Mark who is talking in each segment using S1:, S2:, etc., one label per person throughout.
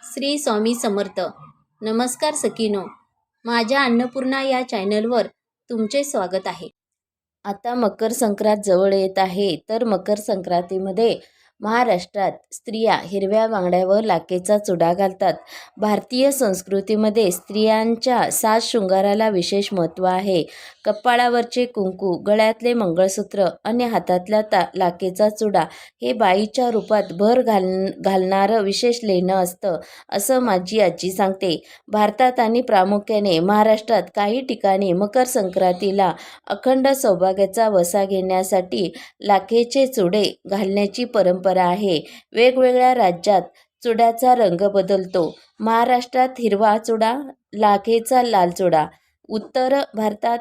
S1: श्री स्वामी समर्थ. नमस्कार सखीनो, माझ्या अन्नपूर्णा या चॅनलवर तुमचे स्वागत आहे. आता मकर संक्रांत जवळ येत आहे, तर मकर संक्रांतीमध्ये महाराष्ट्रात स्त्रिया हिरव्या बांगड्यावर लाखेचा चुडा घालतात. भारतीय संस्कृतीमध्ये स्त्रियांच्या साज शृंगाराला विशेष महत्त्व आहे. कपाळावरचे कुंकू, गळ्यातले मंगळसूत्र आणि हातातला लाखेचा चुडा हे बाईच्या रूपात भर घालणारं विशेष लेणं असतं, असं माझी आजी सांगते. भारतात आणि प्रामुख्याने महाराष्ट्रात काही ठिकाणी मकर संक्रांतीला अखंड सौभाग्याचा वसा घेण्यासाठी लाखेचे चुडे घालण्याची परंपरा आहे. वेगवेगळ्या राज्यात चुड्याचा रंग बदलतो. महाराष्ट्रात हिरवा चुडा, लाखेचा लाल चुडा. उत्तर भारतात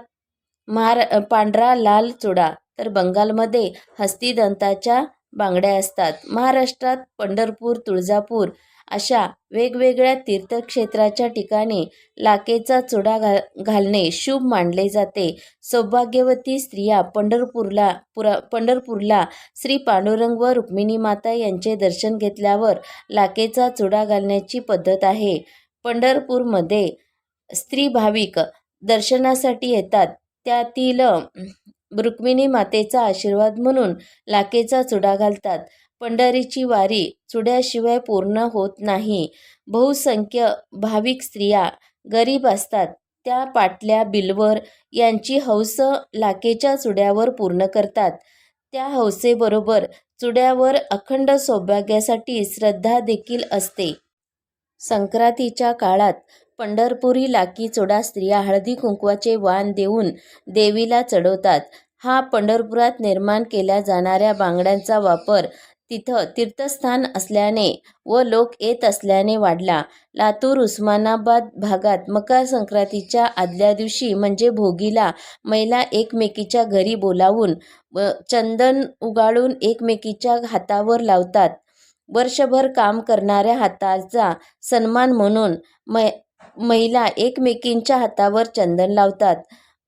S1: पांढरा लाल चुडा, तर बंगालमध्ये हस्तिदंताच्या बांगड्या असतात. महाराष्ट्रात पंढरपूर, तुळजापूर अशा वेगवेगळ्या तीर्थक्षेत्राच्या ठिकाणी लाखेचा चुडा घालणे शुभ मानले जाते. सौभाग्यवती स्त्रिया पंढरपूरला श्री पांडुरंग व रुक्मिणी माता यांचे दर्शन घेतल्यावर लाखेचा चुडा घालण्याची पद्धत आहे. पंढरपूरमध्ये स्त्री भाविक दर्शनासाठी येतात. त्यातील रुक्मिणी मातेचा आशीर्वाद म्हणून लाखेचा चुडा घालतात. पंढरीची वारी चुड्याशिवाय पूर्ण होत नाही. बहुसंख्य भाविक स्त्रिया गरीब असतात. त्या पाटल्या, बिल्वर यांची हौस लाखेच्या चुड्यावर पूर्ण करतात. त्या हौसेबरोबर चुड्यावर अखंड सौभाग्यासाठी श्रद्धा देखील असते. संक्रांतीच्या काळात पंढरपुरी लाखी चुडा स्त्रिया हळदी कुंकवाचे वाण देऊन देवीला चढवतात. हा पंढरपुरात निर्माण केल्या जाणाऱ्या बांगड्यांचा वापर तिथं तीर्थस्थान असल्याने व लोक येत असल्याने वाढला. लातूर, उस्मानाबाद भागात मकर संक्रांतीच्या आदल्या दिवशी म्हणजे भोगीला महिला एकमेकीच्या घरी बोलावून चंदन उगाळून एकमेकीच्या हातावर लावतात. वर्षभर काम करणाऱ्या हाताचा सन्मान म्हणून महिला एकमेकींच्या हातावर चंदन लावतात.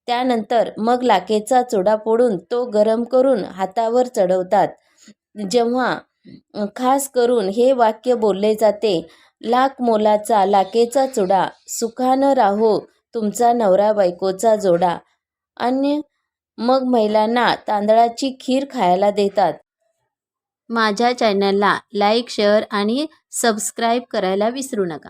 S1: त्यानंतर मग लाखेचा चुडा फोडून तो गरम करून हातावर चढवतात. जेव्हा खास करून हे वाक्य बोलले जाते, लाख मोलाचा लाखेचा चुडा, सुखानं राहो तुमचा नवरा बायकोचा जोडा. आणि मग महिलांना तांदळाची खीर खायला देतात. माझ्या चॅनलला लाईक, शेअर आणि सबस्क्राईब करायला विसरू नका.